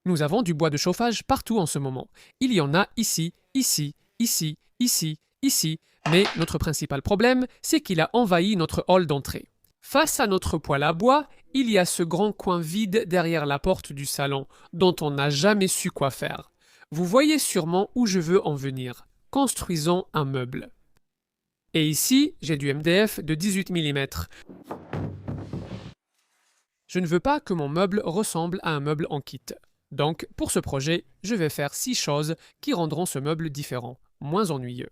Nous avons du bois de chauffage partout en ce moment. Il y en a ici, ici, ici, ici, ici, mais notre principal problème, c'est qu'il a envahi notre hall d'entrée. Face à notre poêle à bois, il y a ce grand coin vide derrière la porte du salon, dont on n'a jamais su quoi faire. Vous voyez sûrement où je veux en venir. Construisons un meuble. Et ici, j'ai du MDF de 18 mm. Je ne veux pas que mon meuble ressemble à un meuble en kit. Donc, pour ce projet, je vais faire 6 choses qui rendront ce meuble différent, moins ennuyeux.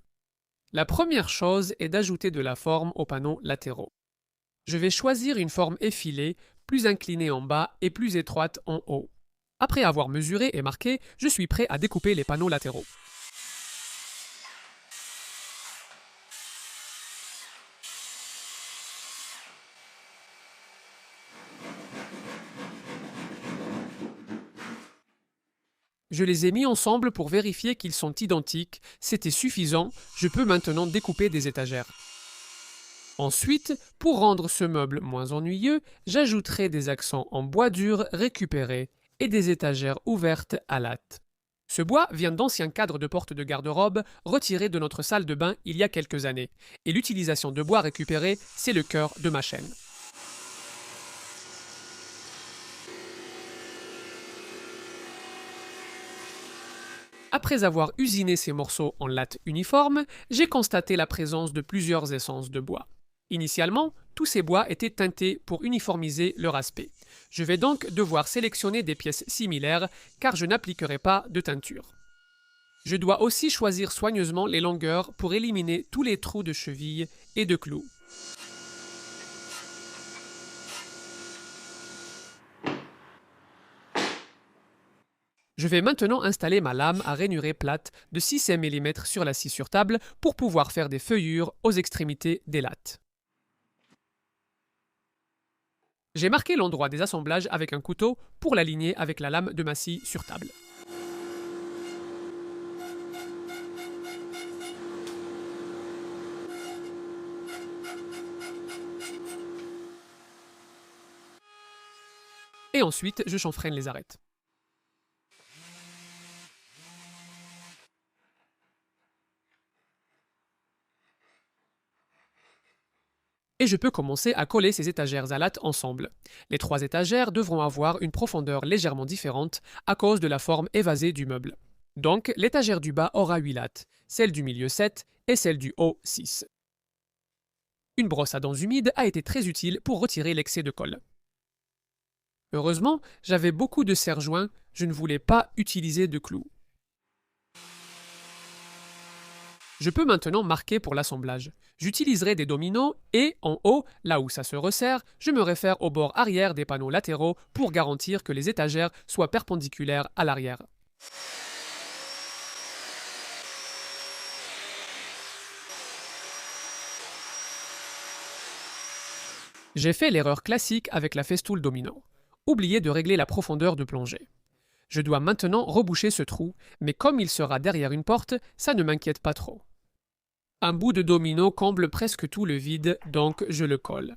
La première chose est d'ajouter de la forme aux panneaux latéraux. Je vais choisir une forme effilée, plus inclinée en bas et plus étroite en haut. Après avoir mesuré et marqué, je suis prêt à découper les panneaux latéraux. Je les ai mis ensemble pour vérifier qu'ils sont identiques. C'était suffisant, je peux maintenant découper des étagères. Ensuite, pour rendre ce meuble moins ennuyeux, j'ajouterai des accents en bois dur récupérés et des étagères ouvertes à latte. Ce bois vient d'anciens cadres de porte de garde-robe retirés de notre salle de bain il y a quelques années, et l'utilisation de bois récupéré, c'est le cœur de ma chaîne. Après avoir usiné ces morceaux en latte uniforme, j'ai constaté la présence de plusieurs essences de bois. Initialement, tous ces bois étaient teintés pour uniformiser leur aspect. Je vais donc devoir sélectionner des pièces similaires car je n'appliquerai pas de teinture. Je dois aussi choisir soigneusement les longueurs pour éliminer tous les trous de cheville et de clous. Je vais maintenant installer ma lame à rainurée plate de 6 mm sur la scie sur table pour pouvoir faire des feuillures aux extrémités des lattes. J'ai marqué l'endroit des assemblages avec un couteau pour l'aligner avec la lame de ma scie sur table. Et ensuite, je chanfreine les arêtes. Et je peux commencer à coller ces étagères à latte ensemble. Les 3 étagères devront avoir une profondeur légèrement différente à cause de la forme évasée du meuble. Donc, l'étagère du bas aura 8 lattes, celle du milieu 7 et celle du haut 6. Une brosse à dents humide a été très utile pour retirer l'excès de colle. Heureusement, j'avais beaucoup de serre-joints, je ne voulais pas utiliser de clous. Je peux maintenant marquer pour l'assemblage. J'utiliserai des dominos et, en haut, là où ça se resserre, je me réfère au bord arrière des panneaux latéraux pour garantir que les étagères soient perpendiculaires à l'arrière. J'ai fait l'erreur classique avec la festoule domino. Oubliez de régler la profondeur de plongée. Je dois maintenant reboucher ce trou, mais comme il sera derrière une porte, ça ne m'inquiète pas trop. Un bout de domino comble presque tout le vide, donc je le colle.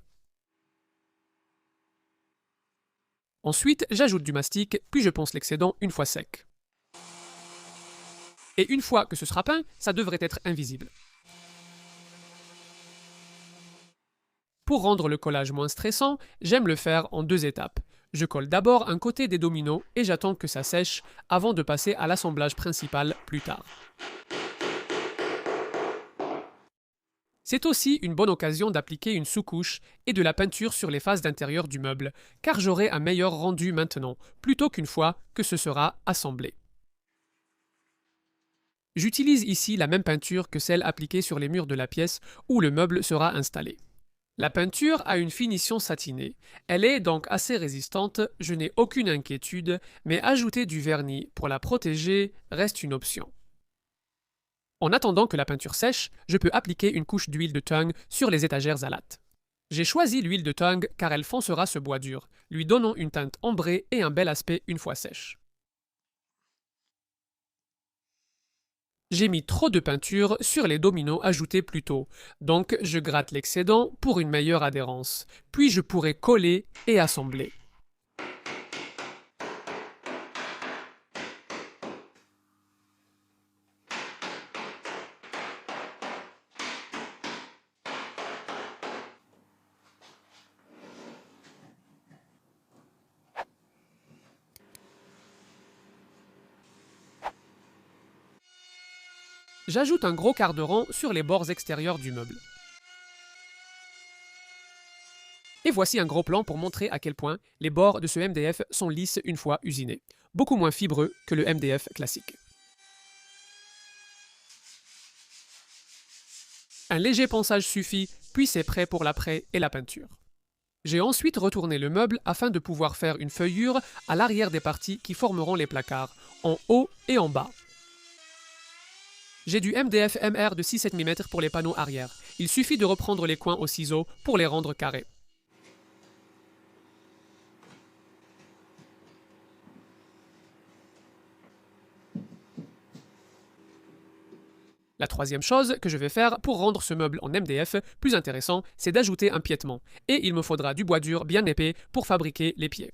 Ensuite, j'ajoute du mastic, puis je ponce l'excédent une fois sec. Et une fois que ce sera peint, ça devrait être invisible. Pour rendre le collage moins stressant, j'aime le faire en 2 étapes. Je colle d'abord un côté des dominos et j'attends que ça sèche avant de passer à l'assemblage principal plus tard. C'est aussi une bonne occasion d'appliquer une sous-couche et de la peinture sur les faces d'intérieur du meuble, car j'aurai un meilleur rendu maintenant, plutôt qu'une fois que ce sera assemblé. J'utilise ici la même peinture que celle appliquée sur les murs de la pièce où le meuble sera installé. La peinture a une finition satinée. Elle est donc assez résistante, je n'ai aucune inquiétude, mais ajouter du vernis pour la protéger reste une option. En attendant que la peinture sèche, je peux appliquer une couche d'huile de tung sur les étagères à latte. J'ai choisi l'huile de tung car elle foncera ce bois dur, lui donnant une teinte ambrée et un bel aspect une fois sèche. J'ai mis trop de peinture sur les dominos ajoutés plus tôt, donc je gratte l'excédent pour une meilleure adhérence. Puis je pourrai coller et assembler. J'ajoute un gros quart de rang sur les bords extérieurs du meuble. Et voici un gros plan pour montrer à quel point les bords de ce MDF sont lisses une fois usinés, beaucoup moins fibreux que le MDF classique. Un léger ponçage suffit, puis c'est prêt pour l'après et la peinture. J'ai ensuite retourné le meuble afin de pouvoir faire une feuillure à l'arrière des parties qui formeront les placards, en haut et en bas. J'ai du MDF MR de 6-7 mm pour les panneaux arrière. Il suffit de reprendre les coins au ciseau pour les rendre carrés. La troisième chose que je vais faire pour rendre ce meuble en MDF plus intéressant, c'est d'ajouter un piétement. Et il me faudra du bois dur bien épais pour fabriquer les pieds.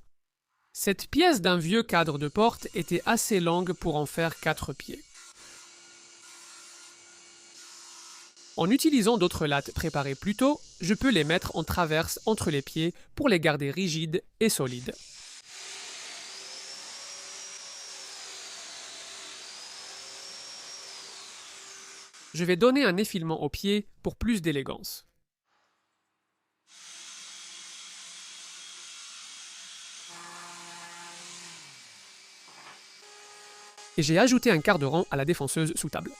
Cette pièce d'un vieux cadre de porte était assez longue pour en faire 4 pieds. En utilisant d'autres lattes préparées plus tôt, je peux les mettre en traverse entre les pieds pour les garder rigides et solides. Je vais donner un effilement aux pieds pour plus d'élégance. Et j'ai ajouté un quart de rang à la défonceuse sous table.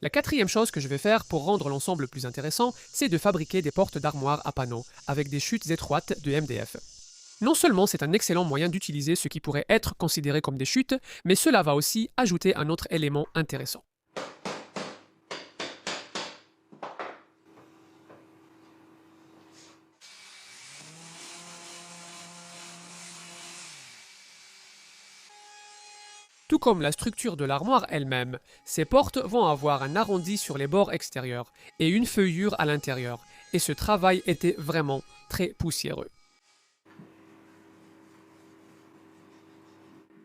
La quatrième chose que je vais faire pour rendre l'ensemble plus intéressant, c'est de fabriquer des portes d'armoire à panneaux, avec des chutes étroites de MDF. Non seulement c'est un excellent moyen d'utiliser ce qui pourrait être considéré comme des chutes, mais cela va aussi ajouter un autre élément intéressant. Tout comme la structure de l'armoire elle-même, ces portes vont avoir un arrondi sur les bords extérieurs et une feuillure à l'intérieur, et ce travail était vraiment très poussiéreux.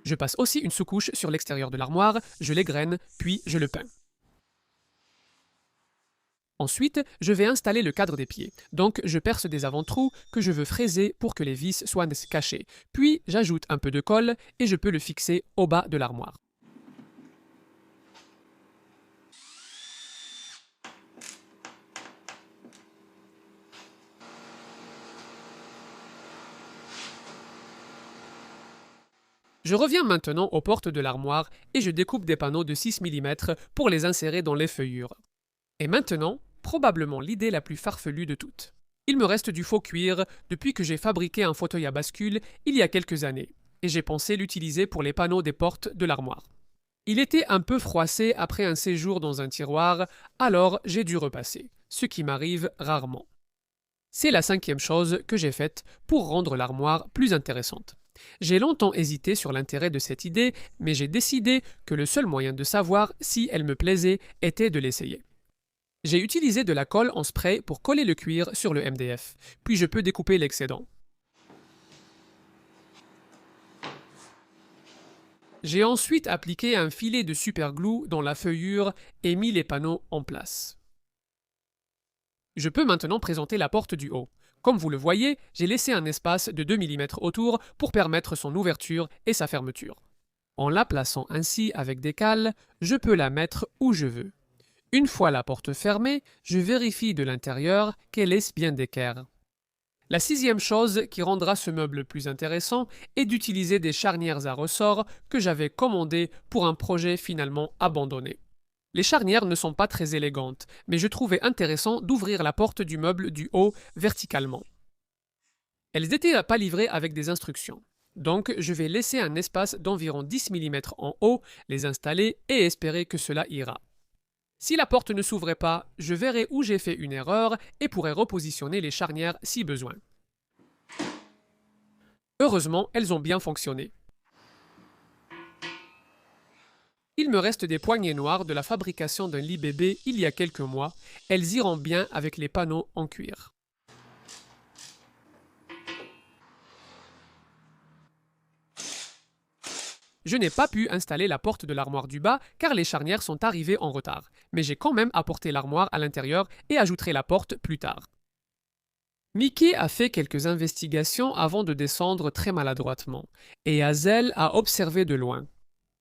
Je passe aussi une sous-couche sur l'extérieur de l'armoire, je l'égrène, puis je le peins. Ensuite, je vais installer le cadre des pieds, donc je perce des avant-trous que je veux fraiser pour que les vis soient cachées, puis j'ajoute un peu de colle et je peux le fixer au bas de l'armoire. Je reviens maintenant aux portes de l'armoire et je découpe des panneaux de 6 mm pour les insérer dans les feuillures. Et maintenant, probablement l'idée la plus farfelue de toutes. Il me reste du faux cuir depuis que j'ai fabriqué un fauteuil à bascule il y a quelques années, et j'ai pensé l'utiliser pour les panneaux des portes de l'armoire. Il était un peu froissé après un séjour dans un tiroir, alors j'ai dû repasser, ce qui m'arrive rarement. C'est la cinquième chose que j'ai faite pour rendre l'armoire plus intéressante. J'ai longtemps hésité sur l'intérêt de cette idée, mais j'ai décidé que le seul moyen de savoir si elle me plaisait était de l'essayer. J'ai utilisé de la colle en spray pour coller le cuir sur le MDF, puis je peux découper l'excédent. J'ai ensuite appliqué un filet de superglue dans la feuillure et mis les panneaux en place. Je peux maintenant présenter la porte du haut. Comme vous le voyez, j'ai laissé un espace de 2 mm autour pour permettre son ouverture et sa fermeture. En la plaçant ainsi avec des cales, je peux la mettre où je veux. Une fois la porte fermée, je vérifie de l'intérieur qu'elle est bien d'équerre. La sixième chose qui rendra ce meuble plus intéressant est d'utiliser des charnières à ressort que j'avais commandées pour un projet finalement abandonné. Les charnières ne sont pas très élégantes, mais je trouvais intéressant d'ouvrir la porte du meuble du haut verticalement. Elles n'étaient pas livrées avec des instructions. Donc je vais laisser un espace d'environ 10 mm en haut, les installer et espérer que cela ira. Si la porte ne s'ouvrait pas, je verrai où j'ai fait une erreur et pourrai repositionner les charnières si besoin. Heureusement, elles ont bien fonctionné. Il me reste des poignées noires de la fabrication d'un lit bébé il y a quelques mois. Elles iront bien avec les panneaux en cuir. Je n'ai pas pu installer la porte de l'armoire du bas car les charnières sont arrivées en retard, mais j'ai quand même apporté l'armoire à l'intérieur et ajouterai la porte plus tard. Mickey a fait quelques investigations avant de descendre très maladroitement, et Hazel a observé de loin.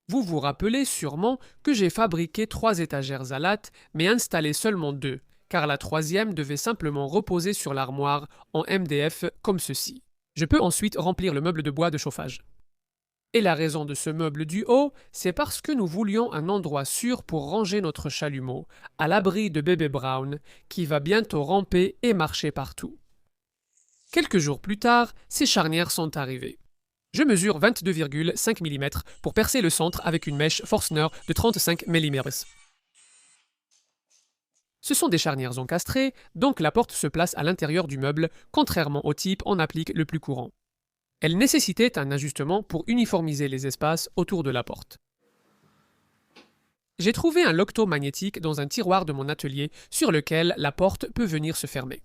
Vous vous rappelez sûrement que j'ai fabriqué 3 étagères à lattes, mais installé seulement 2, car la troisième devait simplement reposer sur l'armoire en MDF comme ceci. Je peux ensuite remplir le meuble de bois de chauffage. Et la raison de ce meuble du haut, c'est parce que nous voulions un endroit sûr pour ranger notre chalumeau, à l'abri de bébé Brown, qui va bientôt ramper et marcher partout. Quelques jours plus tard, ces charnières sont arrivées. Je mesure 22,5 mm pour percer le centre avec une mèche Forstner de 35 mm. Ce sont des charnières encastrées, donc la porte se place à l'intérieur du meuble, contrairement au type en applique le plus courant. Elle nécessitait un ajustement pour uniformiser les espaces autour de la porte. J'ai trouvé un loquetot magnétique dans un tiroir de mon atelier sur lequel la porte peut venir se fermer.